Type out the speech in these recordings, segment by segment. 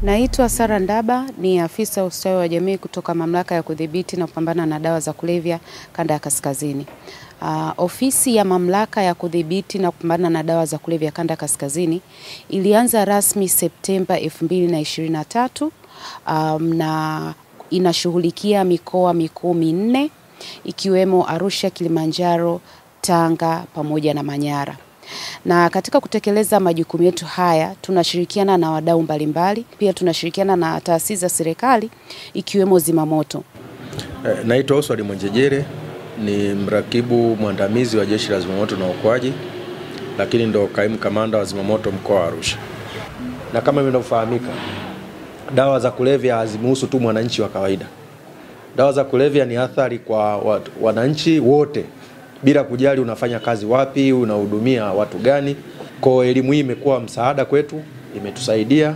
Naitwa Sara Ndaba, ni afisa ustawi wa jamii kutoka Mamlaka ya Kudhibiti na Kupambana na Dawa za Kulevya Kanda ya Kaskazini. Ofisi ya Mamlaka ya Kudhibiti na Kupambana na Dawa za Kulevya Kanda ya Kaskazini ilianza rasmi Septemba 2023 na inashughulikia mikoa mikuu minne ikiwemo Arusha, Kilimanjaro, Tanga pamoja na Manyara. Na katika kutekeleza majukumu yetu haya tunashirikiana na wadau mbalimbali, pia tunashirikiana na taasisi za serikali ikiwemo zimamoto. Naitwa Oswald Mwenjejere, ni mrakibu mwandamizi wa Jeshi la Zimamoto na Uokoaji, lakini ndo kaimu kamanda wa zimamoto mkoa wa Arusha. Na kama vinavyofahamika, dawa za kulevya hazimhusu tu mwananchi wa kawaida. Dawa za kulevya ni athari kwa wananchi wote, bila kujali unafanya kazi wapi, unahudumia watu gani. Kwa elimu hii imekuwa msaada kwetu, imetusaidia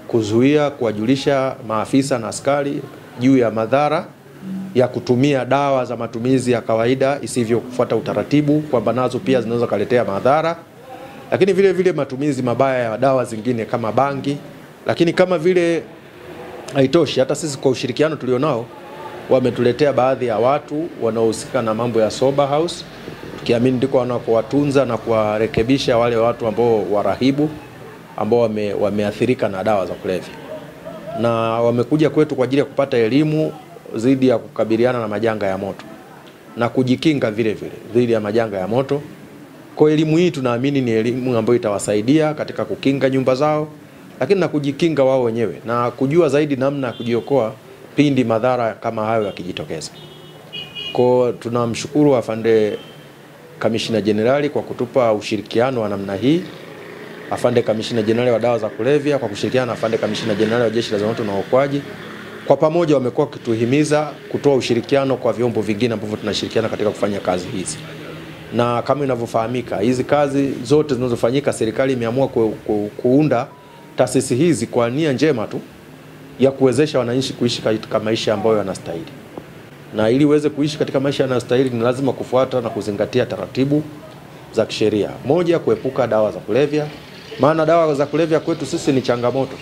kuzuia, kuwajulisha maafisa na askari juu ya madhara ya kutumia dawa za matumizi ya kawaida isivyo kufuata utaratibu, kwamba nazo pia zinaweza kuletea madhara. Lakini vile vile matumizi mabaya ya dawa zingine kama bangi. Lakini kama vile haitoshi, hata sisi kwa ushirikiano tulionao wametuletea baadhi ya watu wanaohusika na mambo ya sober house, tukiamini ndiko wanakowatunza na kuwarekebisha wale watu ambao warahibu ambao wameathirika na dawa za kulevya. Na wamekuja kwetu kwa ajili ya kupata elimu dhidi ya kukabiliana na majanga ya moto na kujikinga vile vile dhidi ya majanga ya moto. Kwa elimu hii tunaamini ni elimu ambayo itawasaidia katika kukinga nyumba zao, lakini na kujikinga wao wenyewe na kujua zaidi namna ya kujiokoa pindi madhara kama hayo yakijitokeza. Kwa tunamshukuru afande Kamishna Jenerali kwa kutupa ushirikiano wa namna hii, afande Kamishna Jenerali wa dawa za kulevya kwa kushirikiana na afande Kamishna Jenerali wa Jeshi la Zimamoto na Uokoaji. Kwa pamoja wamekuwa kituhimiza kutoa ushirikiano kwa vyombo vingine ambavyo tunashirikiana katika kufanya kazi hizi. Na kama inavyofahamika, hizi kazi zote zinazofanyika, serikali imeamua kuunda taasisi hizi kwa nia njema tu ya kuwezesha wananchi kuishi katika maisha ambayo yanastahili. Na ili uweze kuishi katika maisha yanastahili ni lazima kufuata na kuzingatia taratibu za kisheria. Moja, kuepuka dawa za kulevya. Maana dawa za kulevya kwetu sisi ni changamoto.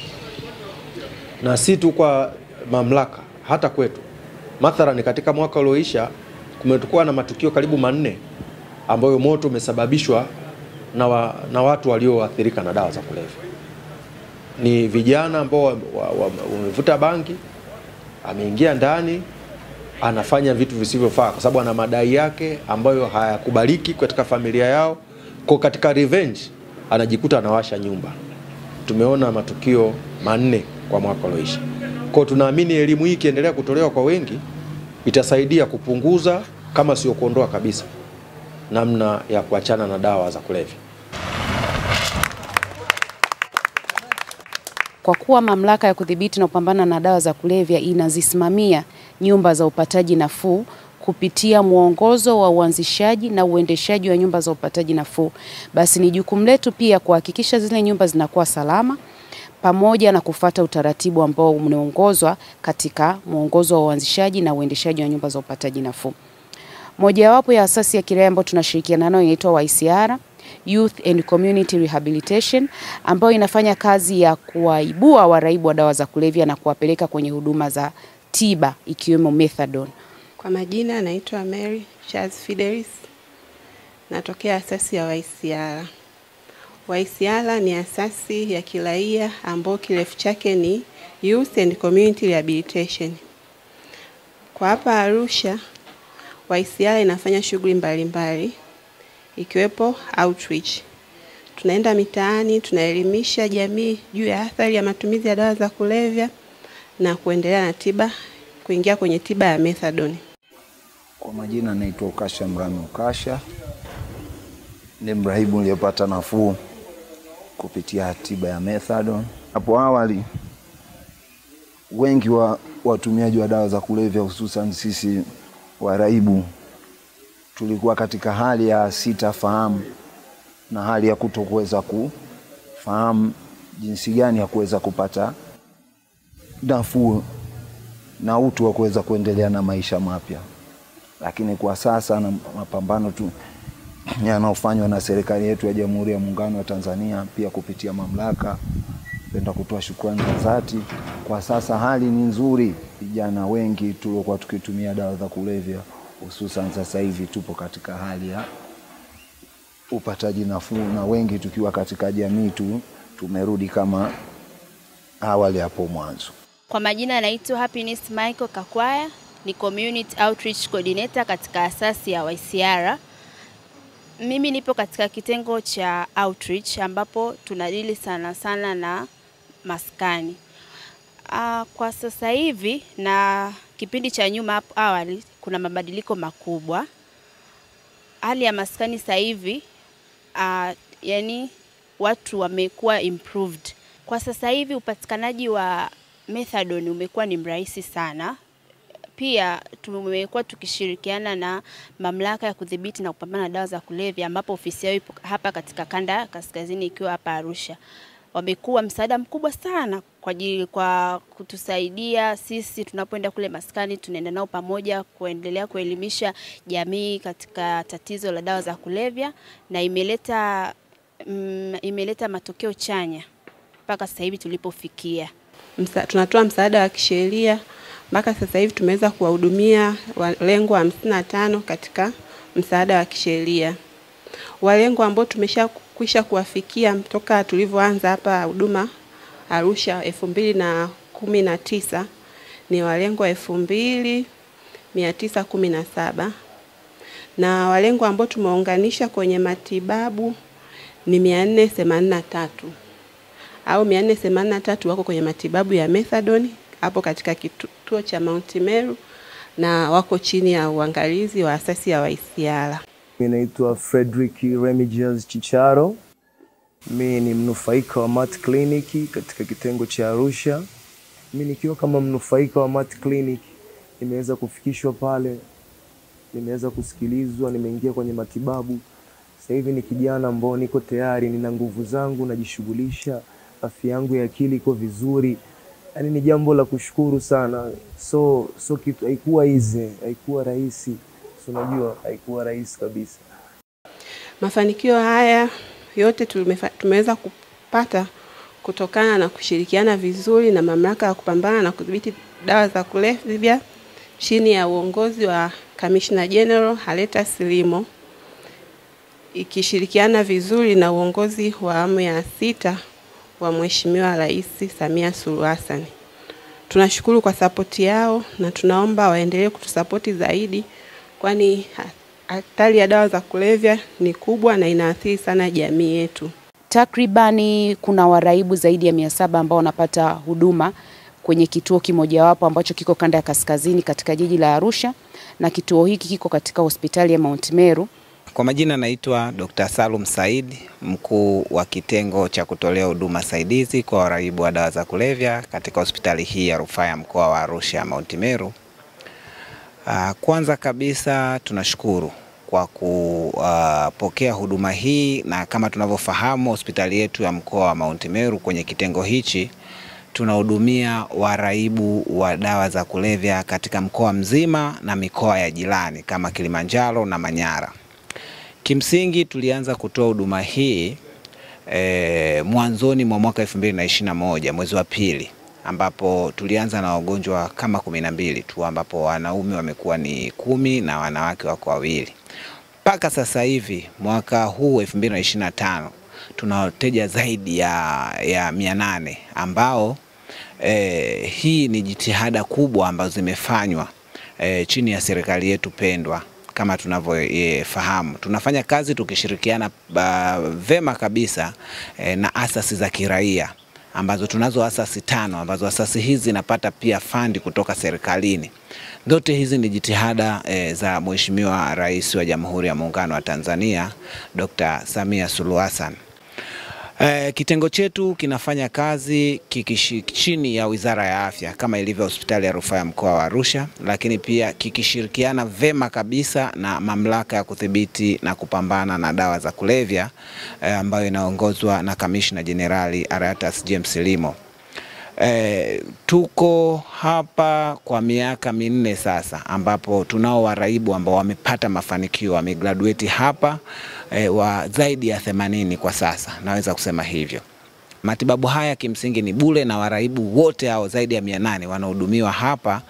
Na si tu kwa mamlaka, hata kwetu. Mathalan, katika mwaka ulioisha kumekuwa na matukio karibu 4 ambayo moto umesababishwa na watu walioathirika na dawa za kulevya. Ni vijana ambao wamevuta bangi, ameingia ndani, anafanya vitu visivyofaa kwa sababu ana madai yake ambayo hayakubaliki katika familia yao. Kwa katika revenge anajikuta anawasha nyumba. Tumeona matukio 4 kwa mwaka ulioisha. Kwa tunaamini elimu hii ikiendelea kutolewa kwa wengi itasaidia kupunguza, kama sio kuondoa kabisa, namna ya kuachana na dawa za kulevya. Kwa kuwa Mamlaka ya Kudhibiti na Kupambana na Dawa za Kulevya inazisimamia nyumba za upataji nafuu kupitia mwongozo wa uanzishaji na uendeshaji wa nyumba za upataji nafuu, basi ni jukumu letu pia kuhakikisha zile nyumba zinakuwa salama pamoja na kufuata utaratibu ambao umeongozwa katika mwongozo wa uanzishaji na uendeshaji wa nyumba za upataji nafuu. Mojawapo ya asasi ya kiraia ambayo tunashirikiana nayo inaitwa YCR, Youth and Community Rehabilitation, ambayo inafanya kazi ya kuwaibua waraibu wa dawa za kulevya na kuwapeleka kwenye huduma za tiba ikiwemo methadone. Kwa majina naitwa Mary Charles Fidelis, natokea asasi ya YCR. YCR ni asasi ya kiraia ambayo kirefu chake ni Youth and Community Rehabilitation. Kwa hapa Arusha, YCR inafanya shughuli mbalimbali ikiwepo outreach. Tunaenda mitaani, tunaelimisha jamii juu ya athari ya matumizi ya dawa za kulevya na kuendelea na tiba, kuingia kwenye tiba ya methadone. Kwa majina naitwa Ukasha Mrami Ukasha, ni mrahibu niliyopata nafuu kupitia tiba ya methadone. Hapo awali wengi wa watumiaji wa dawa za kulevya, hususan sisi waraibu, tulikuwa katika hali ya sitafahamu na hali ya kutokuweza kufahamu jinsi gani ya kuweza kupata nafuu na utu wa kuweza kuendelea na maisha mapya. Lakini kwa sasa na mapambano tu yanayofanywa na serikali yetu ya Jamhuri ya Muungano wa Tanzania, pia kupitia mamlaka Napenda kutoa shukrani za dhati. Kwa sasa hali ni nzuri. Vijana wengi tuliokuwa tukitumia dawa za kulevya, hususan sasa hivi tupo katika hali ya upataji nafuu, na wengi tukiwa katika jamii tumerudi kama awali hapo mwanzo. Kwa majina naitwa Happiness Michael Kakwaya, ni Community Outreach Coordinator katika asasi ya YCR. Mimi nipo katika kitengo cha outreach ambapo tunadili sana na maskani. Kwa sasa hivi na kipindi cha nyuma hapo awali kuna mabadiliko makubwa. Hali ya maskani sasa hivi yani watu wamekuwa improved. Kwa sasa hivi upatikanaji wa methadone umekuwa ni mrahisi sana. Pia tumekuwa tukishirikiana na mamlaka ya kudhibiti na kupambana na dawa za kulevya ambapo ofisi yao ipo hapa katika kanda kaskazini ikiwa hapa Arusha. Wamekuwa msaada mkubwa sana kwa kutusaidia sisi tunapoenda kule maskani, tunaenda nao pamoja kuendelea kuelimisha jamii katika tatizo la dawa za kulevya, na imeleta matokeo chanya mpaka sasa hivi tulipofikia. Tunatoa msaada wa kisheria. Mpaka sasa hivi tumeweza kuwahudumia walengwa 55 katika msaada wa kisheria. Walengwa ambao tumeshakwisha kuwafikia toka tulivyoanza hapa huduma Arusha 2019 ni walengwa 2917, na walengwa ambao tumeunganisha kwenye matibabu ni 483 au 483 wako kwenye matibabu ya methadone hapo katika kituo cha Mount Meru na wako chini ya uangalizi wa asasi ya YCR. Mimi naitwa Frederick Remigius Chicharo. Mimi ni mnufaika wa Mat Clinic katika kitengo cha Arusha. Mimi nikiwa kama mnufaika wa Mat Clinic nimeweza kufikishwa pale, nimeweza kusikilizwa, nimeingia kwenye matibabu. Sasa hivi ni kijana ambao niko tayari, nina nguvu zangu, najishughulisha, afya yangu ya akili iko vizuri. Yaani ni jambo la kushukuru sana. So kitu haikuwa easy, haikuwa rahisi. Unajua haikuwa rahisi kabisa. Mafanikio haya yote tumeweza kupata kutokana na kushirikiana vizuri na mamlaka ya kupambana na kudhibiti dawa za kulevya chini ya uongozi wa Commissioner General Haleta Silimo, ikishirikiana vizuri na uongozi wa awamu ya 6 wa Mheshimiwa Rais Samia Suluhu Hassan. Tunashukuru kwa sapoti yao na tunaomba waendelee kutusapoti zaidi, kwani hatari ya dawa za kulevya ni kubwa na inaathiri sana jamii yetu. Takribani kuna waraibu zaidi ya 700 ambao wanapata huduma kwenye kituo kimojawapo ambacho kiko kanda ya kaskazini katika jiji la Arusha, na kituo hiki kiko katika hospitali ya Mount Meru. Kwa majina naitwa Dr. Salum Said, mkuu wa kitengo cha kutolea huduma saidizi kwa waraibu wa dawa za kulevya katika hospitali hii ya rufaa ya mkoa wa Arusha Mount Meru. Kwanza kabisa tunashukuru kwa kupokea huduma hii, na kama tunavyofahamu hospitali yetu ya mkoa wa Mount Meru kwenye kitengo hichi tunahudumia waraibu wa dawa za kulevya katika mkoa mzima na mikoa ya jirani kama Kilimanjaro na Manyara. Kimsingi tulianza kutoa huduma hii mwanzoni mwa mwaka 2021 mwezi wa pili, ambapo tulianza na wagonjwa kama 12 tu, ambapo wanaume wamekuwa ni 10 na wanawake wako 2. Mpaka sasa hivi mwaka huu 2025 tuna wateja zaidi ya 800 ambao hii ni jitihada kubwa ambazo zimefanywa chini ya serikali yetu pendwa. Kama tunavyofahamu, tunafanya kazi tukishirikiana vema kabisa na asasi za kiraia, ambazo tunazo asasi 5 ambazo asasi hizi zinapata pia fandi kutoka serikalini. Zote hizi ni jitihada za Mheshimiwa Rais wa Jamhuri ya Muungano wa Tanzania Dr. Samia Suluhu Hassan. Kitengo chetu kinafanya kazi chini ya Wizara ya Afya kama ilivyo hospitali ya rufaa ya mkoa wa Arusha, lakini pia kikishirikiana vema kabisa na mamlaka ya kudhibiti na kupambana na dawa za kulevya ambayo inaongozwa na Commissioner General Aratas James Silimo. Tuko hapa kwa miaka 4 sasa, ambapo tunao waraibu ambao wamepata mafanikio, wamegraduate hapa wa zaidi ya 80 kwa sasa, naweza kusema hivyo. Matibabu haya kimsingi ni bure na waraibu wote hao zaidi ya 800 wanahudumiwa hapa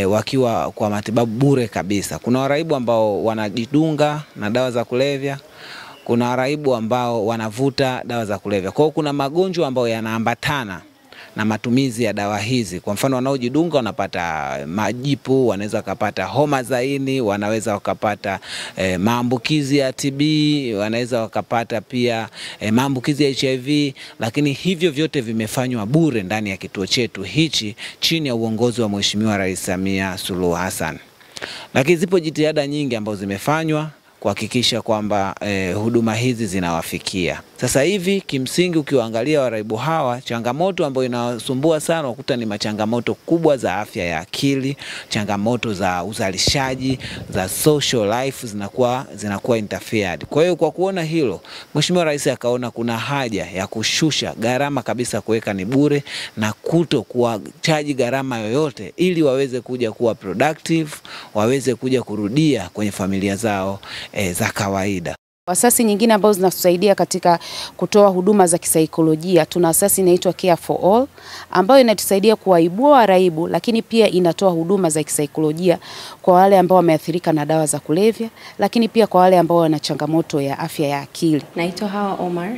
wakiwa kwa matibabu bure kabisa. Kuna waraibu ambao wanajidunga na dawa za kulevya, kuna waraibu ambao wanavuta dawa za kulevya. Kwa hiyo kuna magonjwa ambayo yanaambatana na matumizi ya dawa hizi. Kwa mfano wanaojidunga wanapata majipu, wanaweza kupata homa za ini, wanaweza wakapata maambukizi ya TB, wanaweza wakapata pia maambukizi ya HIV, lakini hivyo vyote vimefanywa bure ndani ya kituo chetu hichi chini ya uongozi wa Mheshimiwa Rais Samia Suluhu Hassan. Lakini zipo jitihada nyingi ambazo zimefanywa kuhakikisha kwamba huduma hizi zinawafikia. Sasa hivi kimsingi ukiwaangalia waraibu hawa, changamoto ambayo inawasumbua sana ukuta ni machangamoto kubwa za afya ya akili, changamoto za uzalishaji, za social life zinakuwa interfered. Kwa hiyo kwa kuona hilo, Mheshimiwa Rais akaona kuna haja ya kushusha gharama kabisa, kuweka ni bure na kuto kuwachaji gharama yoyote, ili waweze kuja kuwa productive, waweze kuja kurudia kwenye familia zao za kawaida. Asasi nyingine ambazo zinatusaidia katika kutoa huduma za kisaikolojia, tuna asasi inaitwa Care for All ambayo inatusaidia kuwaibua waraibu, lakini pia inatoa huduma za kisaikolojia kwa wale ambao wameathirika na dawa za kulevya, lakini pia kwa wale ambao wana changamoto ya afya ya akili. Naitwa Hawa Omar,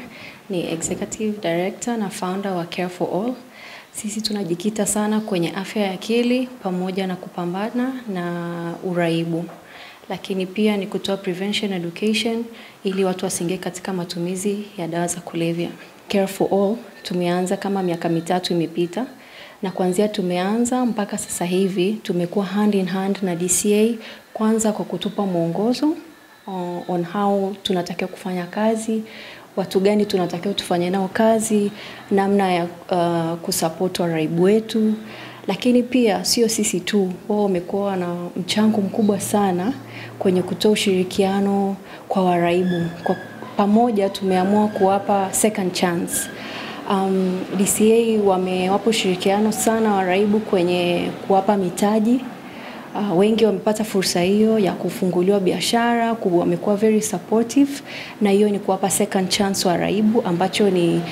ni Executive Director na Founder wa Care for All. Sisi tunajikita sana kwenye afya ya akili pamoja na kupambana na uraibu. Lakini pia ni kutoa prevention education ili watu wasingie katika matumizi ya dawa za kulevya. Care for All tumeanza kama miaka 3 imepita, na kuanzia tumeanza mpaka sasa hivi tumekuwa hand in hand na DCA, kwanza kwa kutupa mwongozo on how tunatakiwa kufanya kazi, watu gani tunatakiwa tufanye nao kazi, namna ya kusupport waraibu wetu. Lakini pia sio sisi tu, wao wamekuwa na mchango mkubwa sana kwenye kutoa ushirikiano kwa waraibu. Kwa pamoja tumeamua kuwapa second chance. DCA wamewapa ushirikiano sana waraibu kwenye kuwapa mitaji. Wengi wamepata fursa hiyo ya kufunguliwa biashara, wamekuwa very supportive, na hiyo ni kuwapa second chance waraibu, ambacho ni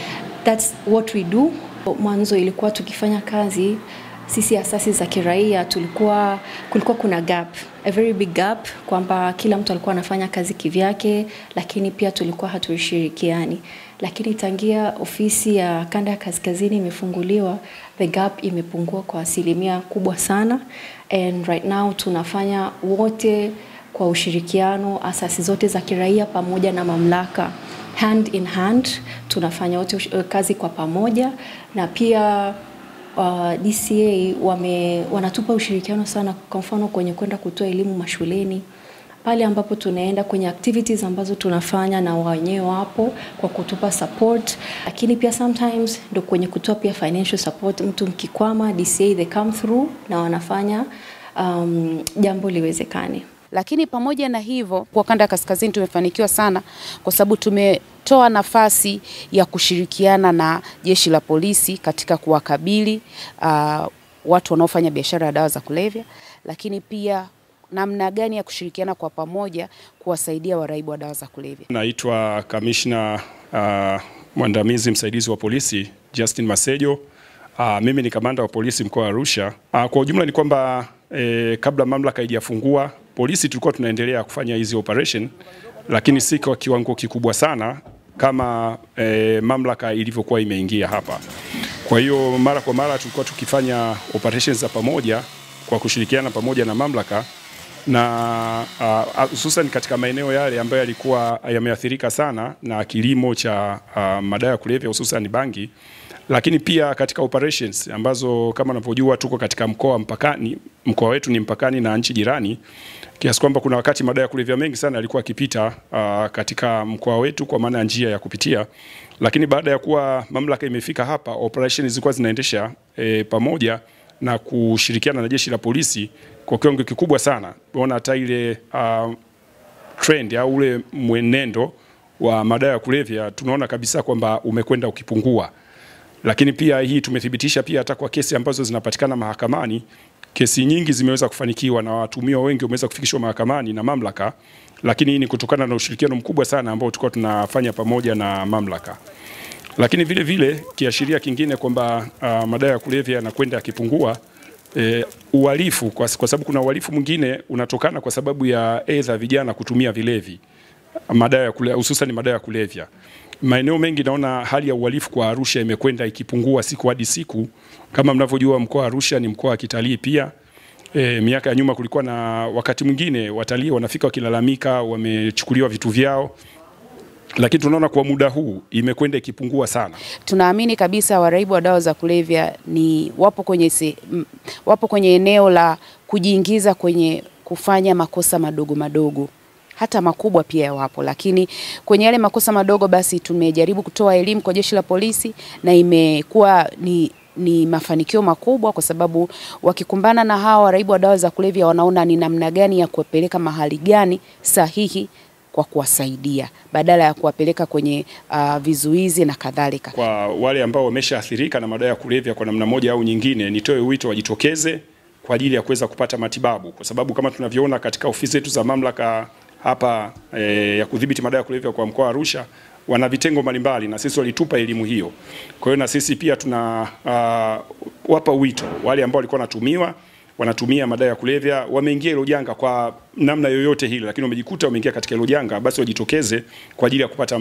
that's what we do. Mwanzo ilikuwa tukifanya kazi sisi asasi za kiraia kulikuwa kuna gap, a very big gap, kwamba kila mtu alikuwa anafanya kazi kivyake, lakini pia tulikuwa hatushirikiani. Lakini tangia ofisi ya kanda ya kaskazini imefunguliwa, the gap imepungua kwa asilimia kubwa sana, and right now tunafanya wote kwa ushirikiano, asasi zote za kiraia pamoja na mamlaka, hand in hand, tunafanya wote kazi kwa pamoja. Na pia DCA wanatupa ushirikiano sana, kwa mfano kwenye kwenda kutoa elimu mashuleni, pale ambapo tunaenda kwenye activities ambazo tunafanya, na wenyewe wapo kwa kutupa support. Lakini pia sometimes ndo kwenye kutoa pia financial support, mtu mkikwama, DCA they come through na wanafanya jambo liwezekane. Lakini pamoja na hivyo, kwa kanda ya kaskazini tumefanikiwa sana kwa sababu tumetoa nafasi ya kushirikiana na jeshi la polisi katika kuwakabili watu wanaofanya biashara ya dawa za kulevya, lakini pia namna gani ya kushirikiana kwa pamoja kuwasaidia waraibu wa dawa za kulevya. Naitwa Kamishna mwandamizi msaidizi wa polisi Justin Masejo. Mimi ni kamanda wa polisi mkoa wa Arusha. Kwa ujumla ni kwamba kabla mamlaka haijafungua, polisi tulikuwa tunaendelea kufanya hizi operation, lakini si kwa kiwango kikubwa sana kama mamlaka ilivyokuwa imeingia hapa. Kwa hiyo mara kwa mara tulikuwa tukifanya operations za pamoja kwa kushirikiana pamoja na mamlaka, na hususan katika maeneo yale ambayo yalikuwa yameathirika sana na kilimo cha madawa ya kulevya hususan bangi. Lakini pia katika operations ambazo kama unavyojua tuko katika mkoa mpakani, mkoa wetu ni mpakani na nchi jirani, kiasi kwamba kuna wakati madawa ya kulevya mengi sana yalikuwa yakipita katika mkoa wetu kwa maana njia ya kupitia. Lakini baada ya kuwa mamlaka imefika hapa, operations zilikuwa zinaendesha pamoja na kushirikiana na jeshi la polisi kwa kiwango kikubwa sana. Unaona hata ile trend au ule mwenendo wa madawa ya kulevya tunaona kabisa kwamba umekwenda ukipungua. Lakini pia hii tumethibitisha pia hata kwa kesi ambazo zinapatikana mahakamani, kesi nyingi zimeweza kufanikiwa na watuhumiwa wengi wameweza kufikishwa mahakamani na mamlaka, lakini hii ni kutokana na ushirikiano mkubwa sana ambao tulikuwa tunafanya pamoja na mamlaka. Lakini vile vile kiashiria kingine kwamba madawa ya kulevya yanakwenda yakipungua, uhalifu kwa sababu kuna uhalifu mwingine unatokana kwa sababu ya aidha vijana kutumia vilevi, madawa ya kulevya, hususan madawa ya kulevya. Maeneo mengi naona hali ya uhalifu kwa Arusha imekwenda ikipungua siku hadi siku. Kama mnavyojua, mkoa wa Arusha ni mkoa wa kitalii pia. Miaka ya nyuma kulikuwa na wakati mwingine watalii wanafika wakilalamika wamechukuliwa vitu vyao, lakini tunaona kwa muda huu imekwenda ikipungua sana. Tunaamini kabisa waraibu wa dawa za kulevya wapo kwenye eneo la kujiingiza kwenye kufanya makosa madogo madogo, hata makubwa pia wapo, lakini kwenye yale makosa madogo basi tumejaribu kutoa elimu kwa jeshi la polisi na imekuwa ni mafanikio makubwa, kwa sababu wakikumbana na hawa waraibu wa dawa za kulevya wanaona ni namna gani ya kuwapeleka mahali gani sahihi kwa kuwasaidia badala ya kuwapeleka kwenye vizuizi na kadhalika. Kwa wale ambao wameshaathirika na madawa ya kulevya kwa namna moja au nyingine, nitoe wito wajitokeze kwa ajili ya kuweza kupata matibabu, kwa sababu kama tunavyoona katika ofisi zetu za mamlaka hapa ya kudhibiti madawa ya kulevya kwa mkoa wa Arusha, wana vitengo mbalimbali na sisi walitupa elimu hiyo. Kwa hiyo na sisi pia tuna wapa wito wale ambao walikuwa wanatumia madawa ya kulevya, wameingia hilo janga kwa namna yoyote hile, lakini wamejikuta wameingia katika hilo janga, basi wajitokeze kwa ajili ya kupata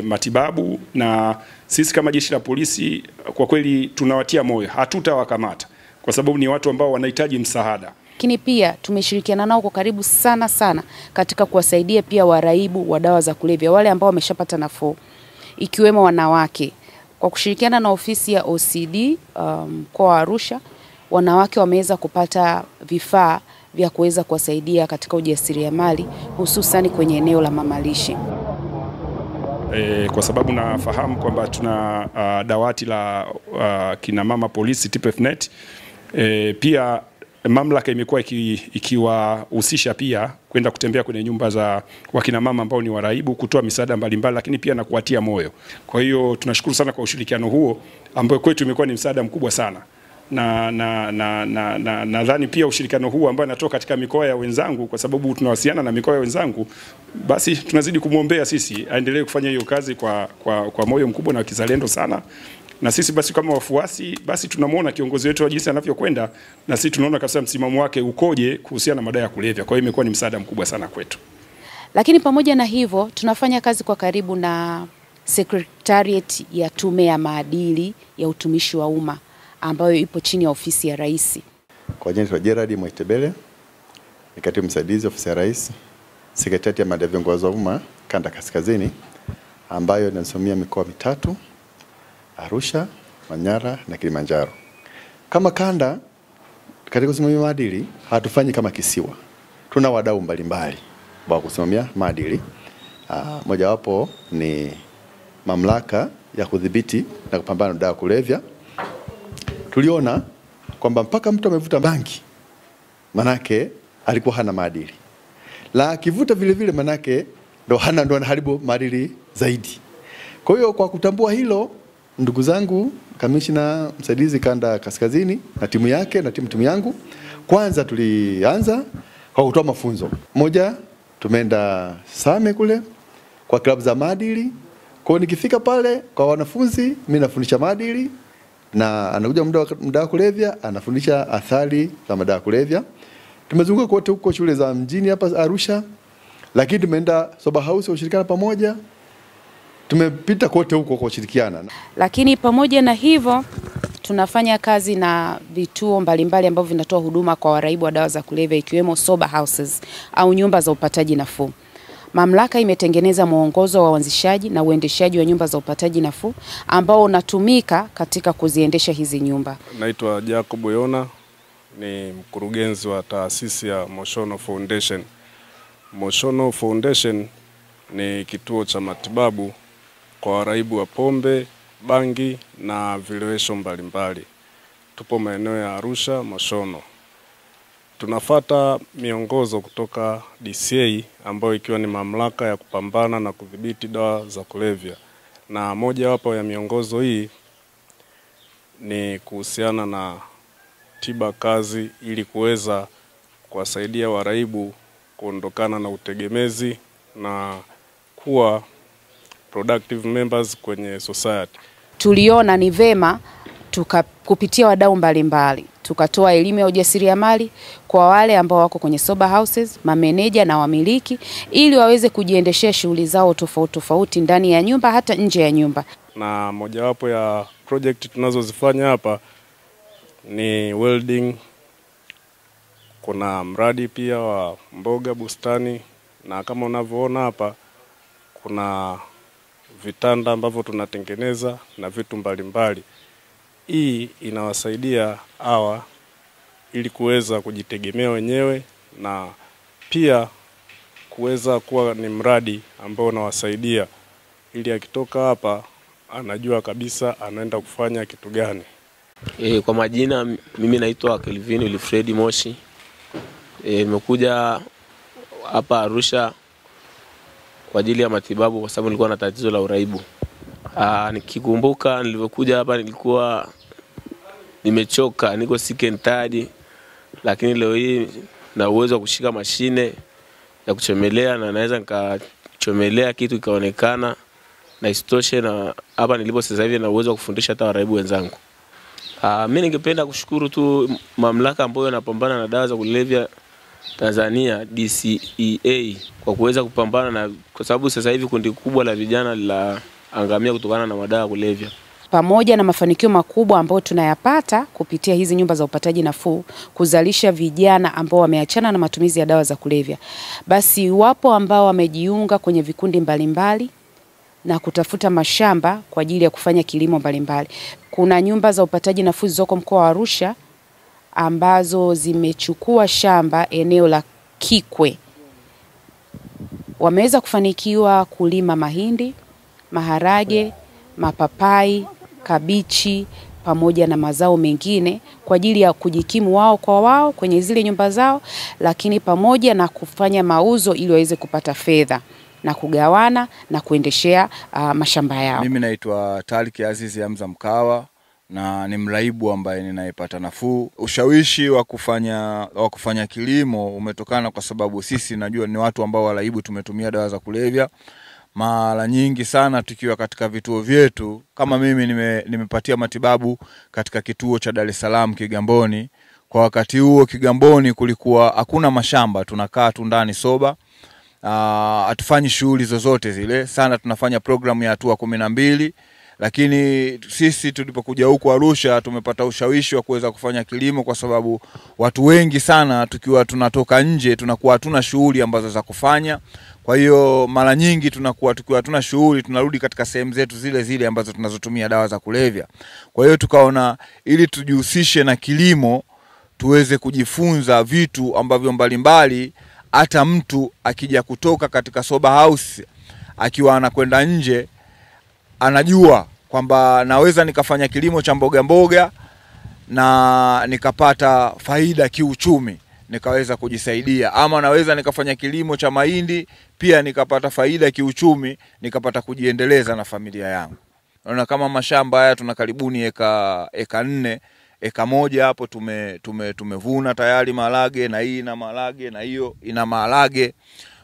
matibabu. Na sisi kama jeshi la polisi kwa kweli tunawatia moyo, hatutawakamata kwa sababu ni watu ambao wanahitaji msaada. Lakini pia tumeshirikiana nao kwa karibu sana katika kuwasaidia pia waraibu wa dawa za kulevya, wale ambao wameshapata nafuu, ikiwemo wanawake. Kwa kushirikiana na ofisi ya OCD mkoa wa Arusha, wanawake wameweza kupata vifaa vya kuweza kuwasaidia katika ujasiriamali, hususan kwenye eneo la mamalishe. Kwa sababu nafahamu kwamba tuna dawati la kina mama polisi TPFnet, pia mamlaka imekuwa ikiwahusisha pia kwenda kutembea kwenye nyumba za wakina mama ambao ni waraibu, kutoa misaada mbalimbali, lakini pia na kuwatia moyo. Kwa hiyo tunashukuru sana kwa ushirikiano huo ambao kwetu imekuwa ni msaada mkubwa sana. Nadhani pia ushirikiano huu ambao natoka katika mikoa ya wenzangu, kwa sababu tunawasiliana na mikoa ya wenzangu, basi tunazidi kumuombea sisi aendelee kufanya hiyo kazi kwa moyo mkubwa na kizalendo sana. Na sisi basi kama wafuasi, basi tunamuona kiongozi wetu wa jinsi anavyokwenda, na sisi tunaona kabisa msimamo wake ukoje kuhusiana na madawa ya kulevya. Kwa hiyo imekuwa ni msaada mkubwa sana kwetu. Lakini pamoja na hivyo, tunafanya kazi kwa karibu na Secretariat ya Tume ya Maadili ya Utumishi wa Umma ambayo ipo chini ya ofisi ya Rais. Kwa jina la Gerard Mwitebele, ni katibu msaidizi ofisi ya Rais, Secretariat ya Maadili ya Viongozi wa Umma Kanda Kaskazini, ambayo inasimamia mikoa mitatu: Arusha, Manyara na Kilimanjaro. Kama kanda katika kusimamia maadili, hatufanyi kama kisiwa. Tuna wadau mbalimbali wa kusimamia maadili. Mojawapo ni mamlaka ya kudhibiti na kupambana na dawa kulevya. Tuliona kwamba mpaka mtu amevuta bangi, manake alikuwa hana maadili. La akivuta vile vile manake ndo anaharibu maadili zaidi. Kwa hiyo kwa kutambua hilo, ndugu zangu kamishna msaidizi Kanda Kaskazini na timu yake na timu yangu, kwanza tulianza kwa kutoa mafunzo. Moja, tumeenda Same kule kwa klabu za maadili. Kwa hiyo nikifika pale kwa wanafunzi, mimi nafundisha maadili, na anakuja mdawa kulevya anafundisha athari za madawa kulevya. Tumezunguka kote huko shule za mjini hapa Arusha, lakini tumeenda Sober House kwa ushirikiano pamoja. Tumepita kote huko kwa ushirikiana. Lakini pamoja na hivyo, tunafanya kazi na vituo mbalimbali ambavyo vinatoa huduma kwa waraibu wa dawa za kulevya, ikiwemo Sober Houses au nyumba za upataji nafuu. Mamlaka imetengeneza mwongozo wa uanzishaji na uendeshaji wa nyumba za upataji nafuu ambao unatumika katika kuziendesha hizi nyumba. Naitwa Jacob Yona, ni mkurugenzi wa taasisi ya Moshono Foundation. Moshono Foundation ni kituo cha matibabu kwa waraibu wa pombe, bangi na vilewesho mbalimbali. Tupo maeneo ya Arusha, Moshono. Tunafata miongozo kutoka DCA ambayo ikiwa ni mamlaka ya kupambana na kudhibiti dawa za kulevya. Na moja wapo ya miongozo hii ni kuhusiana na tiba kazi, ili kuweza kuwasaidia waraibu kuondokana na utegemezi na kuwa productive members kwenye society. Tuliona ni vema kupitia wadau mbalimbali tukatoa elimu ya ujasiriamali kwa wale ambao wako kwenye sober houses, mameneja na wamiliki, ili waweze kujiendeshea shughuli zao tofauti tofauti ndani ya nyumba hata nje ya nyumba. Na mojawapo ya project tunazozifanya hapa ni welding. Kuna mradi pia wa mboga bustani, na kama unavyoona hapa kuna vitanda ambavyo tunatengeneza na vitu mbalimbali. Hii inawasaidia hawa ili kuweza kujitegemea wenyewe, na pia kuweza kuwa ni mradi ambao unawasaidia ili akitoka hapa anajua kabisa anaenda kufanya kitu gani. Kwa majina mimi naitwa Kelvin Wilfred Moshi. Nimekuja hapa Arusha kwa ajili ya matibabu kwa sababu nilikuwa na tatizo la uraibu. Nikikumbuka nilivyokuja hapa nilikuwa nimechoka, niko sick and tired, lakini leo hii na uwezo wa kushika mashine ya kuchomelea na naweza nikachomelea kitu kikaonekana, na isitoshe na hapa nilipo sasa hivi na uwezo wa kufundisha hata waraibu wenzangu. Mimi ningependa kushukuru tu mamlaka ambayo inapambana na dawa za kulevya Tanzania, DCEA, kwa kuweza kupambana na, kwa sababu sasa hivi kundi kubwa la vijana la angamia kutokana na madawa ya kulevya. Pamoja na mafanikio makubwa ambayo tunayapata kupitia hizi nyumba za upataji nafuu kuzalisha vijana ambao wameachana na matumizi ya dawa za kulevya, basi wapo ambao wamejiunga kwenye vikundi mbalimbali na kutafuta mashamba kwa ajili ya kufanya kilimo mbalimbali. Kuna nyumba za upataji nafuu zilizoko mkoa wa Arusha ambazo zimechukua shamba eneo la Kikwe. Wameweza kufanikiwa kulima mahindi, maharage, mapapai, kabichi pamoja na mazao mengine kwa ajili ya kujikimu wao kwa wao kwenye zile nyumba zao, lakini pamoja na kufanya mauzo ili waweze kupata fedha na kugawana na kuendeshea mashamba yao. Mimi naitwa Talik Azizi Hamza Mkawa na ni mraibu ambaye ninayepata nafuu. Ushawishi wa kufanya kilimo umetokana kwa sababu sisi najua ni watu ambao waraibu tumetumia dawa za kulevya. Mara nyingi sana tukiwa katika vituo vyetu, kama mimi nimepatia matibabu katika kituo cha Dar es Salaam Kigamboni. Kwa wakati huo Kigamboni kulikuwa hakuna mashamba, tunakaa tu ndani soba. Hatufanyi shughuli zozote zile, sana tunafanya programu ya hatua 12. Lakini sisi tulipokuja huku Arusha tumepata ushawishi wa kuweza kufanya kilimo, kwa sababu watu wengi sana tukiwa tunatoka nje tunakuwa hatuna shughuli ambazo za kufanya. Kwa hiyo mara nyingi tunakuwa tukiwa hatuna shughuli tunarudi katika sehemu zetu zile zile ambazo tunazotumia dawa za kulevya. Kwa hiyo tukaona ili tujihusishe na kilimo tuweze kujifunza vitu ambavyo mbalimbali, hata mtu akija kutoka katika sober house akiwa anakwenda nje anajua kwamba naweza nikafanya kilimo cha mboga mboga na nikapata faida kiuchumi, nikaweza kujisaidia, ama naweza nikafanya kilimo cha mahindi pia nikapata faida kiuchumi, nikapata kujiendeleza na familia yangu. Naona kama mashamba haya tuna karibuni eka 4, eka 1 hapo tumevuna tayari maharage, na hii ina maharage na hiyo ina maharage.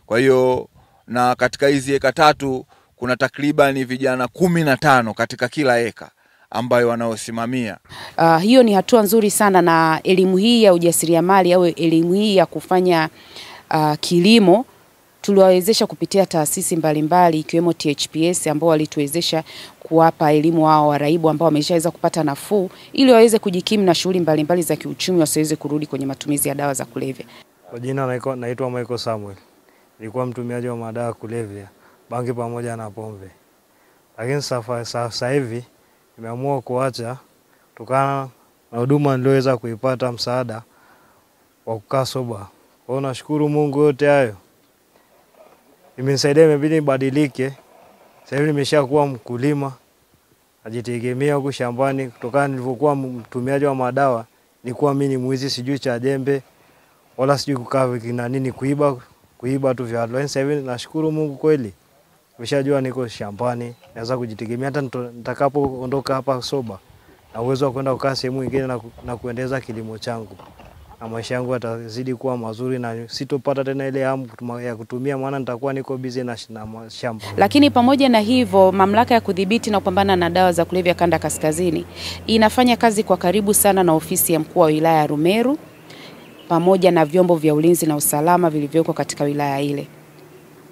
Kwa hiyo na katika hizi eka 3 kuna takriban vijana 15 katika kila eka ambayo wanaosimamia. Hiyo ni hatua nzuri sana, na elimu hii ya ujasiriamali au elimu hii ya kufanya kilimo tuliwawezesha kupitia taasisi mbalimbali ikiwemo THPS ambao walituwezesha kuwapa elimu wao waraibu ambao wameshaweza kupata nafuu ili waweze kujikimu na shughuli mbalimbali za kiuchumi, wasiweze kurudi kwenye matumizi ya dawa za kulevya. Kwa jina naitwa Michael Samuel. Nilikuwa mtumiaji wa madawa ya kulevya, bangi pamoja na pombe. Lakini sasa hivi nimeamua kuacha kutokana na huduma niliyoweza kuipata, msaada wa kukaa soba. Kwa hiyo nashukuru Mungu yote hayo imenisaidia, imebidi nibadilike. Sasa hivi nimeshakuwa mkulima, najitegemea huko shambani. Kutokana nilivyokuwa mtumiaji wa madawa, nilikuwa mimi ni mwizi, sijui cha jembe wala sijui kukaa na nini, kuiba tu vya. Sasa hivi nashukuru Mungu kweli, nimeshajua niko shambani, naweza kujitegemea. Hata nitakapoondoka hapa soba na uwezo wa kwenda kukaa sehemu nyingine na kuendeleza kilimo changu. na maisha yangu yatazidi kuwa mazuri na sitopata tena ile hamu ya kutumia, maana nitakuwa niko busy na shamba. Lakini pamoja na hivyo, mamlaka ya kudhibiti na kupambana na dawa za kulevya kanda kaskazini inafanya kazi kwa karibu sana na ofisi ya mkuu wa wilaya ya Rumeru pamoja na vyombo vya ulinzi na usalama vilivyoko katika wilaya ile.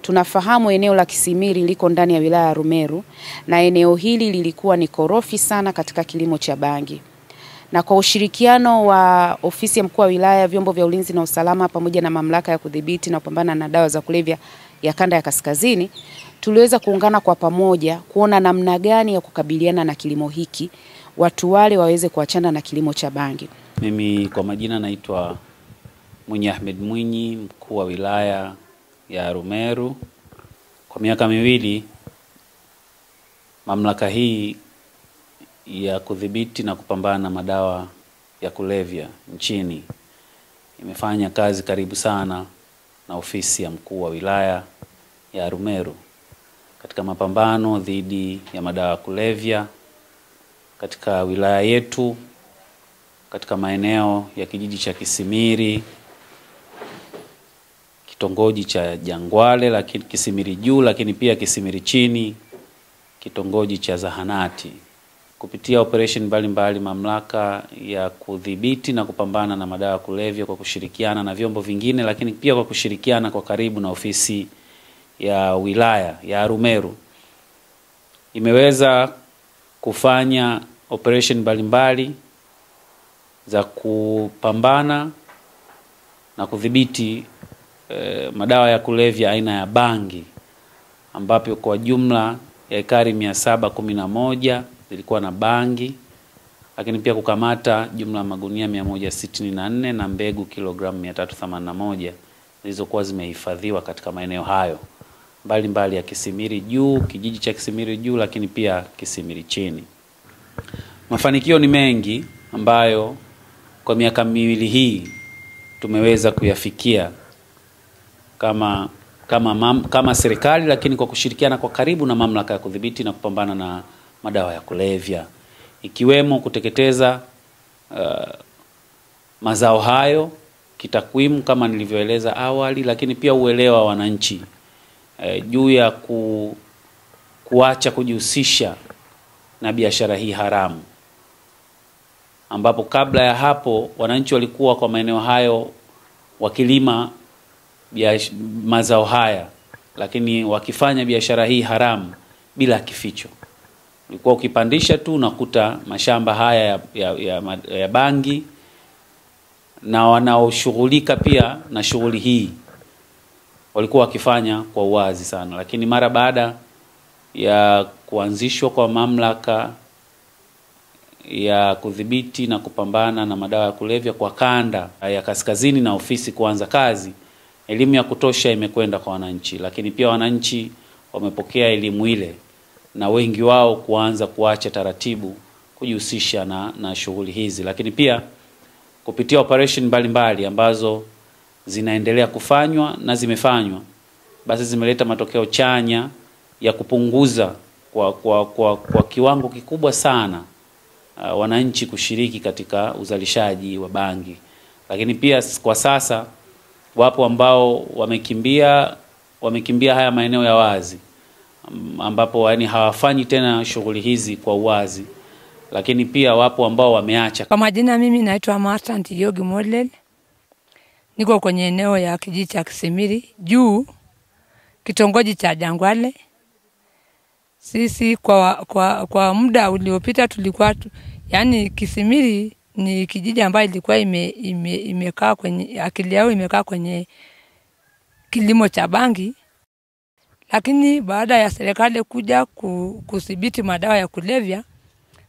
Tunafahamu eneo la Kisimiri liko ndani ya wilaya ya Rumeru na eneo hili lilikuwa ni korofi sana katika kilimo cha bangi. Na kwa ushirikiano wa ofisi ya mkuu wa wilaya, vyombo vya ulinzi na usalama pamoja na mamlaka ya kudhibiti na kupambana na dawa za kulevya ya kanda ya kaskazini, tuliweza kuungana kwa pamoja kuona namna gani ya kukabiliana na kilimo hiki, watu wale waweze kuachana na kilimo cha bangi. Mimi kwa majina naitwa Mwinyi Ahmed Mwinyi, mkuu wa wilaya ya Rumeru. Kwa miaka miwili mamlaka hii ya kudhibiti na kupambana na madawa ya kulevya nchini imefanya kazi karibu sana na ofisi ya mkuu wa wilaya ya Rumeru katika mapambano dhidi ya madawa ya kulevya katika wilaya yetu, katika maeneo ya kijiji cha Kisimiri, kitongoji cha Jangwale, lakini Kisimiri juu, lakini pia Kisimiri chini, kitongoji cha Zahanati. Kupitia operation mbalimbali, mamlaka ya kudhibiti na kupambana na madawa ya kulevya kwa kushirikiana na vyombo vingine, lakini pia kwa kushirikiana kwa karibu na ofisi ya wilaya ya Rumeru, imeweza kufanya operation mbalimbali za kupambana na kudhibiti madawa ya kulevya aina ya bangi, ambapo kwa jumla ya ekari 711 zilikuwa na bangi, lakini pia kukamata jumla ya magunia 164 na mbegu kilogramu 381 zilizokuwa zimehifadhiwa katika maeneo hayo mbalimbali ya Kisimiri juu, kijiji cha Kisimiri juu, lakini pia Kisimiri chini. Mafanikio ni mengi ambayo kwa miaka miwili hii tumeweza kuyafikia kama serikali, lakini kwa kushirikiana kwa karibu na mamlaka ya kudhibiti na kupambana na madawa ya kulevya, ikiwemo kuteketeza mazao hayo kitakwimu kama nilivyoeleza awali, lakini pia uelewa wa wananchi juu ya kuacha kujihusisha na biashara hii haramu, ambapo kabla ya hapo wananchi walikuwa kwa maeneo hayo wakilima mazao haya, lakini wakifanya biashara hii haramu bila kificho. Ulikuwa ukipandisha tu unakuta mashamba haya ya bangi, na wanaoshughulika pia na shughuli hii walikuwa wakifanya kwa uwazi sana. Lakini mara baada ya kuanzishwa kwa mamlaka ya kudhibiti na kupambana na madawa ya kulevya kwa kanda ya kaskazini na ofisi kuanza kazi, elimu ya kutosha imekwenda kwa wananchi, lakini pia wananchi wamepokea elimu ile na wengi wao kuanza kuacha taratibu kujihusisha na shughuli hizi. Lakini pia kupitia operation mbalimbali ambazo zinaendelea kufanywa na zimefanywa, basi zimeleta matokeo chanya ya kupunguza kwa kiwango kikubwa sana wananchi kushiriki katika uzalishaji wa bangi. Lakini pia kwa sasa wapo ambao wamekimbia haya maeneo ya wazi, ambapo yani hawafanyi tena shughuli hizi kwa uwazi, lakini pia wapo ambao wameacha. Kwa majina mimi naitwa Martha Ntiyogi Model. Niko kwenye eneo ya kijiji cha Kisimiri juu, kitongoji cha Jangwale. Sisi kwa muda uliopita tulikuwa yani Kisimiri ni kijiji ambayo ilikuwa imekaa kwenye akili yao, imekaa kwenye kilimo cha bangi. Lakini baada ya serikali kuja kudhibiti madawa ya kulevya,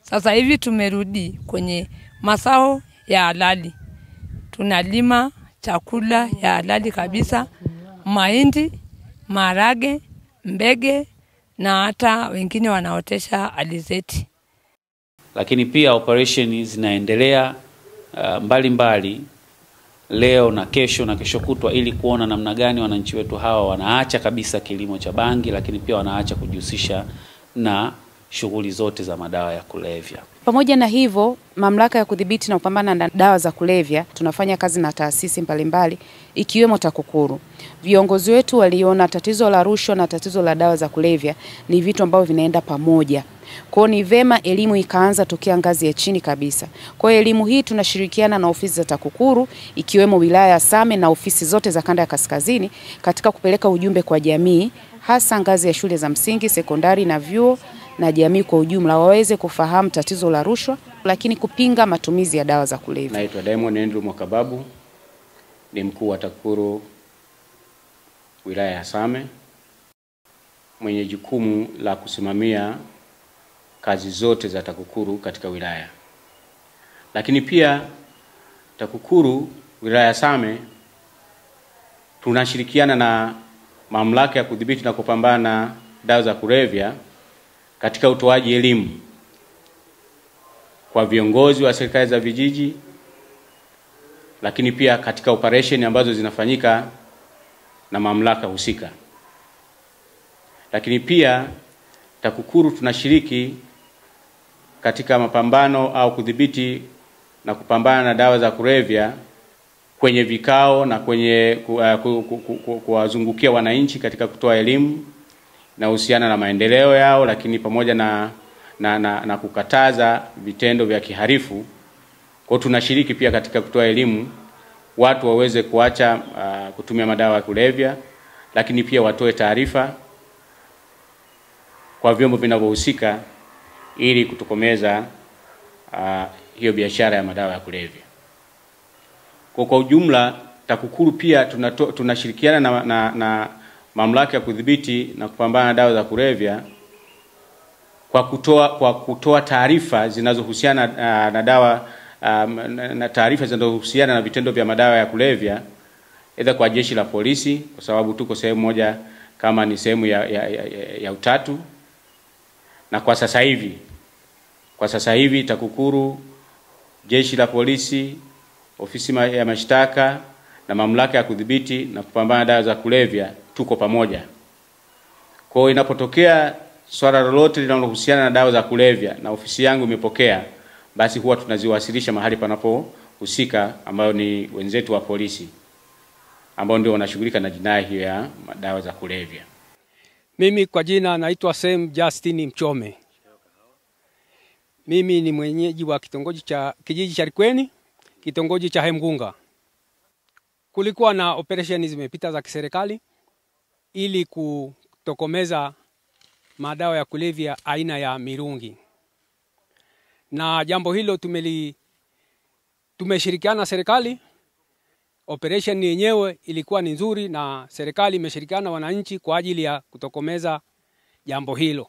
sasa hivi tumerudi kwenye mazao ya halali. Tunalima chakula ya halali kabisa, mahindi, maharage, mbege na hata wengine wanaotesha alizeti. Lakini pia operation zinaendelea mbalimbali leo na kesho kutwa, ili kuona namna gani wananchi wetu hawa wanaacha kabisa kilimo cha bangi, lakini pia wanaacha kujihusisha na shughuli zote za madawa ya kulevya. Pamoja na hivyo, mamlaka ya kudhibiti na kupambana na dawa za kulevya tunafanya kazi na taasisi mbalimbali ikiwemo TAKUKURU. Viongozi wetu waliona tatizo la rushwa na tatizo la dawa za kulevya ni vitu ambavyo vinaenda pamoja. Kwa hiyo ni vema elimu ikaanza tokea ngazi ya chini kabisa. Kwa hiyo elimu hii tunashirikiana na ofisi za TAKUKURU ikiwemo wilaya ya Same na ofisi zote za kanda ya kaskazini katika kupeleka ujumbe kwa jamii, hasa ngazi ya shule za msingi, sekondari na vyuo na jamii kwa ujumla waweze kufahamu tatizo la rushwa lakini kupinga matumizi ya dawa za kulevya. Naitwa Diamond Andrew Mwakababu, ni mkuu wa TAKUKURU wilaya ya Same, mwenye jukumu la kusimamia kazi zote za TAKUKURU katika wilaya. Lakini pia TAKUKURU wilaya ya Same tunashirikiana na mamlaka ya kudhibiti na kupambana na dawa za kulevya katika utoaji elimu kwa viongozi wa serikali za vijiji, lakini pia katika operation ambazo zinafanyika na mamlaka husika. Lakini pia TAKUKURU tunashiriki katika mapambano au kudhibiti na kupambana na dawa za kulevya kwenye vikao na kwenye kuwazungukia wananchi katika kutoa elimu na uhusiana na maendeleo yao, lakini pamoja na kukataza vitendo vya kiharifu. Kwa tunashiriki pia katika kutoa elimu watu waweze kuacha kutumia madawa ya kulevya, lakini pia watoe taarifa kwa vyombo vinavyohusika ili kutokomeza hiyo biashara ya madawa ya kulevya. Kwa ujumla TAKUKURU pia tunashirikiana na mamlaka ya kudhibiti na kupambana na dawa za kulevya kwa kutoa taarifa zinazohusiana na dawa na taarifa zinazohusiana na vitendo vya madawa ya kulevya, aidha kwa jeshi la polisi, kwa sababu tuko sehemu moja kama ni sehemu ya utatu. Na kwa sasa hivi TAKUKURU, jeshi la polisi, ofisi ya mashtaka na mamlaka ya kudhibiti na kupambana na dawa za kulevya tuko pamoja. Kwa hiyo inapotokea swala lolote linalohusiana na dawa za kulevya na ofisi yangu imepokea, basi huwa tunaziwasilisha mahali panapohusika, ambayo ni wenzetu wa polisi ambao ndio wanashughulika na jinai hiyo ya dawa za kulevya. Mimi kwa jina naitwa Sam Justin Mchome. Mimi ni mwenyeji wa kijiji cha Likweni, kitongoji cha Hemgunga. Kulikuwa na operation zimepita za kiserikali ili kutokomeza madawa ya kulevya aina ya mirungi. Na jambo hilo tumeshirikiana na serikali. Operation yenyewe ilikuwa ni nzuri na serikali imeshirikiana na wananchi kwa ajili ya kutokomeza jambo hilo.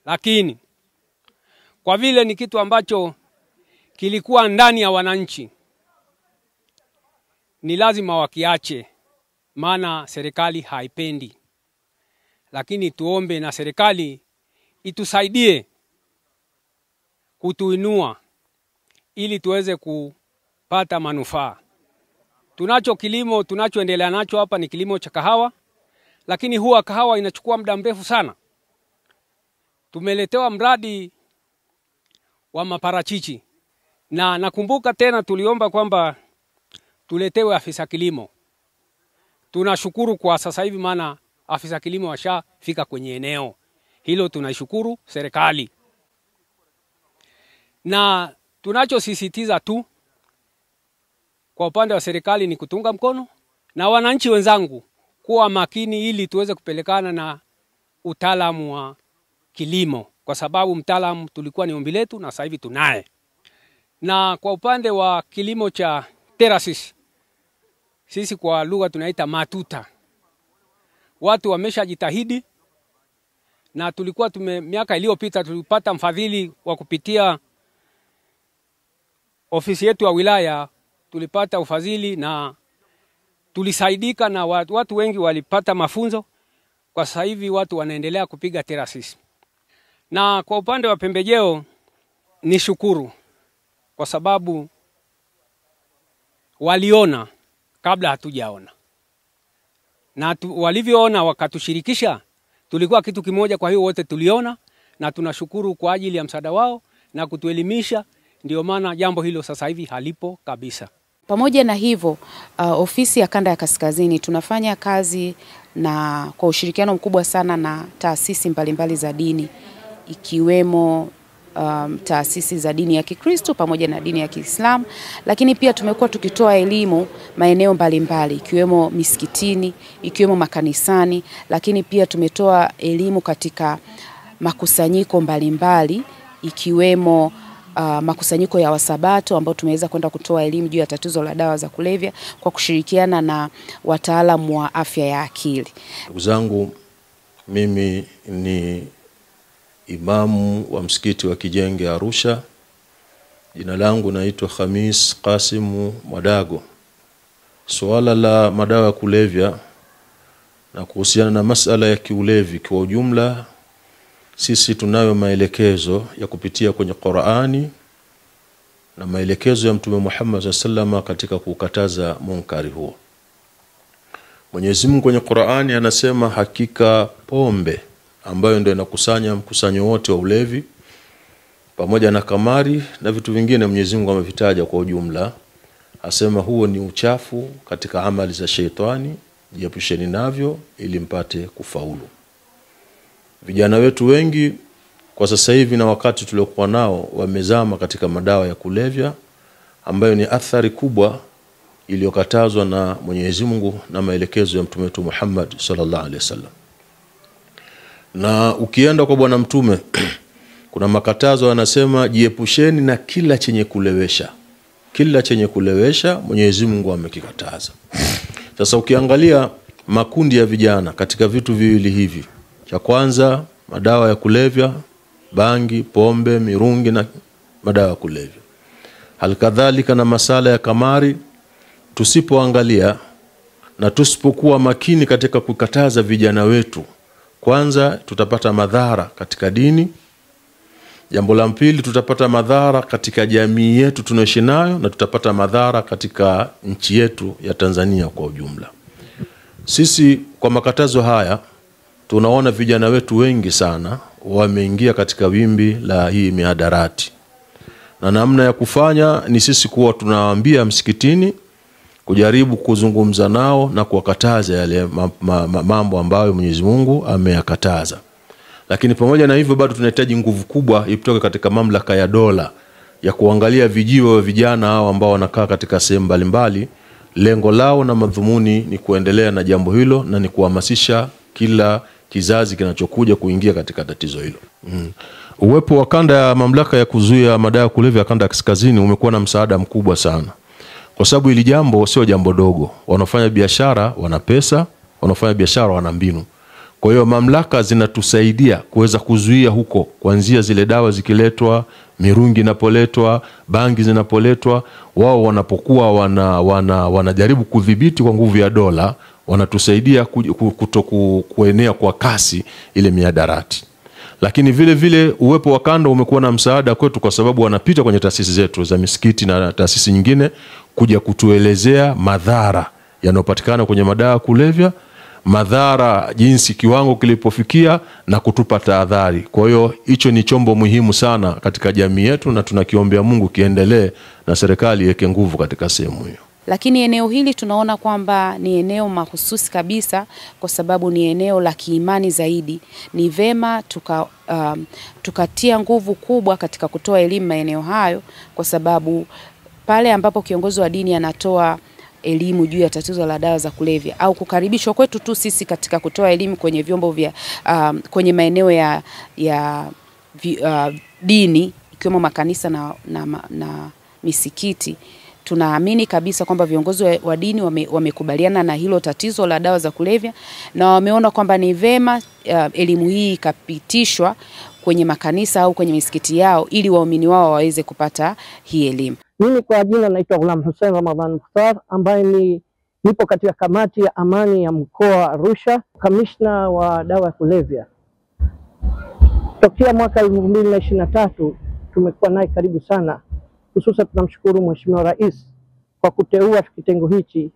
Lakini kwa vile ni kitu ambacho kilikuwa ndani ya wananchi, ni lazima wakiache, maana serikali haipendi. Lakini tuombe na serikali itusaidie kutuinua ili tuweze kupata manufaa. Kilimo tunachoendelea nacho hapa ni kilimo cha kahawa, lakini huwa kahawa inachukua muda mrefu sana. Tumeletewa mradi wa maparachichi, na nakumbuka tena tuliomba kwamba tuletewe afisa kilimo. Tunashukuru kwa sasa hivi, maana afisa kilimo washafika kwenye eneo hilo. Tunashukuru serikali, na tunachosisitiza tu kwa upande wa serikali ni kutunga mkono na wananchi wenzangu kuwa makini ili tuweze kupelekana na utaalamu wa kilimo, kwa sababu mtaalamu tulikuwa ni ombi letu na sasa hivi tunaye. Na kwa upande wa kilimo cha terraces, sisi kwa lugha tunaita matuta, watu wameshajitahidi, na tulikuwa miaka iliyopita tulipata mfadhili wa kupitia ofisi yetu ya wilaya, tulipata ufadhili na tulisaidika, na watu wengi walipata mafunzo. Kwa sasa hivi watu wanaendelea kupiga terraces. Na kwa upande wa pembejeo ni shukuru, kwa sababu waliona kabla hatujaona, na walivyoona wakatushirikisha. Tulikuwa kitu kimoja, kwa hiyo wote tuliona na tunashukuru kwa ajili ya msaada wao na kutuelimisha. Ndio maana jambo hilo sasa hivi halipo kabisa. Pamoja na hivyo, ofisi ya Kanda ya Kaskazini tunafanya kazi na kwa ushirikiano mkubwa sana na taasisi mbalimbali za dini, ikiwemo taasisi za dini ya Kikristo pamoja na dini ya Kiislamu, lakini pia tumekuwa tukitoa elimu maeneo mbalimbali, ikiwemo misikitini, ikiwemo makanisani, lakini pia tumetoa elimu katika makusanyiko mbalimbali, ikiwemo makusanyiko ya Wasabato ambao tumeweza kwenda kutoa elimu juu ya tatizo la dawa za kulevya kwa kushirikiana na wataalamu wa afya ya akili. Ndugu zangu, mimi ni imamu wa msikiti wa Kijenge Arusha. Jina langu naitwa Khamis Qasimu Mwadago. Suala la madawa ya kulevya na kuhusiana na masala ya kiulevi kwa ujumla, sisi tunayo maelekezo ya kupitia kwenye Qur'ani na maelekezo ya Mtume Muhammad sallallahu katika kukataza munkari huo. Mwenyezi Mungu kwenye Qur'ani anasema hakika pombe ambayo ndio inakusanya mkusanyo wote wa ulevi pamoja na kamari na vitu vingine Mwenyezi Mungu amevitaja kwa ujumla, asema huo ni uchafu katika amali za sheitani, jiepusheni navyo ili mpate kufaulu. Vijana wetu wengi kwa sasa hivi na wakati tuliokuwa nao wamezama katika madawa ya kulevya ambayo ni athari kubwa iliyokatazwa na Mwenyezi Mungu na maelekezo ya Mtume wetu Muhammad sallallahu alaihi wasallam. Na ukienda kwa Bwana Mtume kuna makatazo anasema jiepusheni na kila chenye kulewesha. Kila chenye kulewesha Mwenyezi Mungu amekikataza. Sasa ukiangalia makundi ya vijana katika vitu viwili hivi, cha kwanza madawa ya kulevya, bangi, pombe, mirungi na madawa ya kulevya. Halikadhalika na masala ya kamari, tusipoangalia na tusipokuwa makini katika kukataza vijana wetu, kwanza tutapata madhara katika dini. Jambo la pili, tutapata madhara katika jamii yetu tunayoishi nayo na tutapata madhara katika nchi yetu ya Tanzania kwa ujumla. Sisi kwa makatazo haya tunaona vijana wetu wengi sana wameingia katika wimbi la hii mihadarati. Na namna ya kufanya ni sisi kuwa tunawaambia msikitini, kujaribu kuzungumza nao na kuwakataza yale mambo ambayo Mwenyezi Mungu ameyakataza. Lakini pamoja na hivyo bado tunahitaji nguvu kubwa ipitoke katika mamlaka ya dola ya kuangalia vijiwe wa vijana hao ambao wanakaa katika sehemu mbalimbali. Lengo lao na madhumuni ni kuendelea na jambo hilo na ni kuhamasisha kila kizazi kinachokuja kuingia katika tatizo hilo. Uwepo wa kanda ya mamlaka ya kuzuia madawa ya kulevya Kanda ya Kaskazini umekuwa na msaada mkubwa sana. Kwa sababu hili jambo sio jambo dogo. Wanafanya biashara wana pesa, wanafanya biashara wana mbinu. Kwa hiyo mamlaka zinatusaidia kuweza kuzuia huko, kuanzia zile dawa zikiletwa, mirungi inapoletwa, bangi zinapoletwa, wao wanapokuwa wanajaribu kudhibiti kwa nguvu ya dola, wanatusaidia kuenea kwa kasi ile mihadarati. Lakini vile vile uwepo wa kanda umekuwa na msaada kwetu kwa sababu wanapita kwenye taasisi zetu za misikiti na taasisi nyingine kuja kutuelezea madhara yanayopatikana kwenye madawa ya kulevya, madhara jinsi kiwango kilipofikia na kutupa tahadhari. Kwa hiyo hicho ni chombo muhimu sana katika jamii yetu na tunakiombea Mungu kiendelee na serikali iweke nguvu katika sehemu hiyo. Lakini eneo hili tunaona kwamba ni eneo mahususi kabisa kwa sababu ni eneo la kiimani zaidi. Ni vema tukatia nguvu kubwa katika kutoa elimu maeneo hayo, kwa sababu pale ambapo kiongozi wa dini anatoa elimu juu ya tatizo la dawa za kulevya au kukaribishwa kwetu tu sisi katika kutoa elimu kwenye vyombo vya kwenye maeneo ya dini ikiwemo makanisa na misikiti, tunaamini kabisa kwamba viongozi wa dini wamekubaliana na hilo tatizo la dawa za kulevya na wameona kwamba ni vema elimu hii ikapitishwa kwenye makanisa au kwenye misikiti yao ili waumini wao waweze kupata hii elimu. Mimi kwa jina naitwa Ghulam Hussein Ramadhan Mukhtar, ambaye nipo katika kamati ya amani ya mkoa wa Arusha, kamishna wa dawa ya kulevya. Tokea mwaka 2023 tumekuwa naye karibu sana. Hususan tunamshukuru Mheshimiwa Rais kwa kuteua kitengo hichi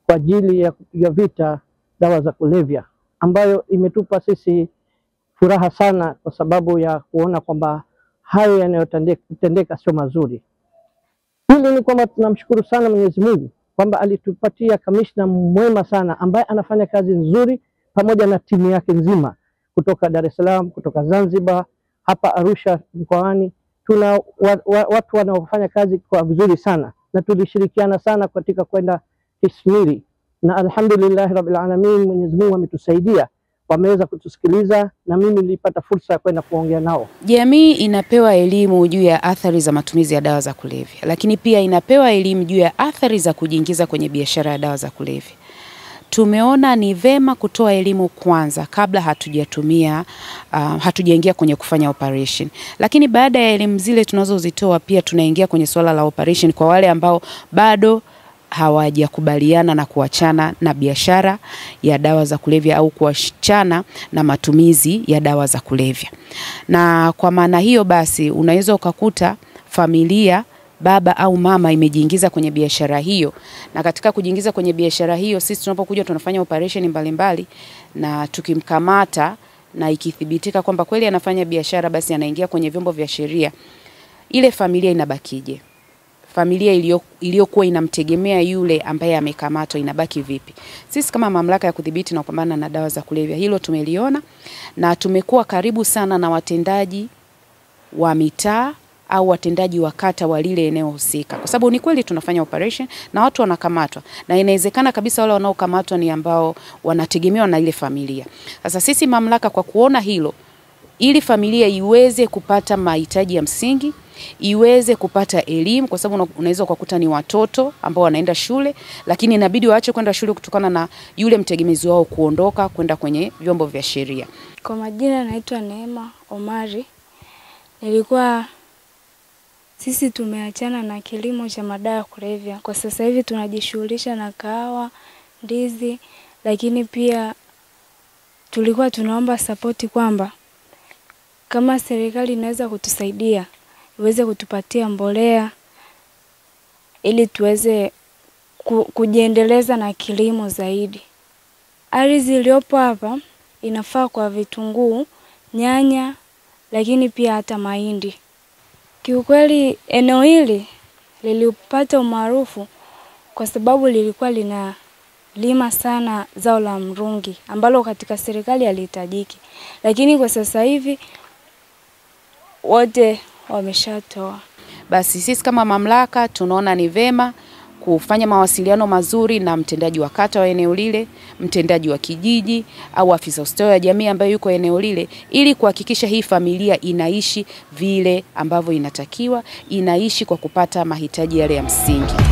kwa ajili ya kupiga vita dawa za kulevya, ambayo imetupa sisi furaha sana kwa sababu ya kuona kwamba hayo yanayotendeka sio mazuri. Hili ni kwamba tunamshukuru sana Mwenyezi Mungu kwamba alitupatia kamishna mwema sana ambaye anafanya kazi nzuri pamoja na timu yake nzima kutoka Dar es Salaam, kutoka Zanzibar, hapa Arusha mkoani. Tuna watu wanaofanya kazi kwa vizuri sana na tulishirikiana sana katika kwenda Kashmiri, na alhamdulillah rabbil alamin, Mwenyezi Mungu ametusaidia, wameweza kutusikiliza na mimi nilipata fursa ya kwenda kuongea nao. Jamii inapewa elimu juu ya athari za matumizi ya dawa za kulevya, lakini pia inapewa elimu juu ya athari za kujiingiza kwenye biashara ya dawa za kulevya. Tumeona ni vema kutoa elimu kwanza kabla hatujaingia kwenye kufanya operation. Lakini baada ya elimu zile tunazozitoa, pia tunaingia kwenye swala la operation kwa wale ambao bado hawajakubaliana na kuachana na biashara ya dawa za kulevya au kuachana na matumizi ya dawa za kulevya. Na kwa maana hiyo basi unaweza ukakuta familia, baba au mama imejiingiza kwenye biashara hiyo, na katika kujiingiza kwenye biashara hiyo sisi tunapokuja tunafanya operation mbalimbali, na tukimkamata na ikithibitika kwamba kweli anafanya biashara, basi anaingia kwenye vyombo vya sheria. Ile familia inabakije? Familia iliyokuwa inamtegemea yule ambaye amekamatwa inabaki vipi? Sisi kama mamlaka ya kudhibiti na kupambana na dawa za kulevya, hilo tumeliona na tumekuwa karibu sana na watendaji wa mitaa au watendaji wa kata wa lile eneo husika, kwa sababu ni kweli tunafanya operation na watu wanakamatwa, na inawezekana kabisa wale wanaokamatwa ni ambao wanategemewa na ile familia. Sasa sisi mamlaka, kwa kuona hilo, ili familia iweze kupata mahitaji ya msingi, iweze kupata elimu, kwa sababu unaweza kukuta ni watoto ambao wanaenda shule lakini inabidi waache kwenda shule kutokana na yule mtegemezi wao kuondoka kwenda kwenye vyombo vya sheria. Kwa majina naitwa Neema Omari. Sisi tumeachana na kilimo cha madawa ya kulevya. Kwa sasa hivi tunajishughulisha na kahawa, ndizi, lakini pia tulikuwa tunaomba sapoti kwamba kama serikali inaweza kutusaidia, iweze kutupatia mbolea ili tuweze kujiendeleza na kilimo zaidi. Ardhi iliyopo hapa inafaa kwa vitunguu, nyanya, lakini pia hata mahindi. Kiukweli eneo hili lilipata umaarufu kwa sababu lilikuwa linalima sana zao la mrungi ambalo katika serikali halihitajiki, lakini kwa sasa hivi wote wameshatoa. Basi sisi kama mamlaka tunaona ni vema kufanya mawasiliano mazuri na mtendaji wa kata wa eneo lile, mtendaji wa kijiji au afisa ustawi wa jamii ambaye yuko eneo lile, ili kuhakikisha hii familia inaishi vile ambavyo inatakiwa, inaishi kwa kupata mahitaji yale ya msingi.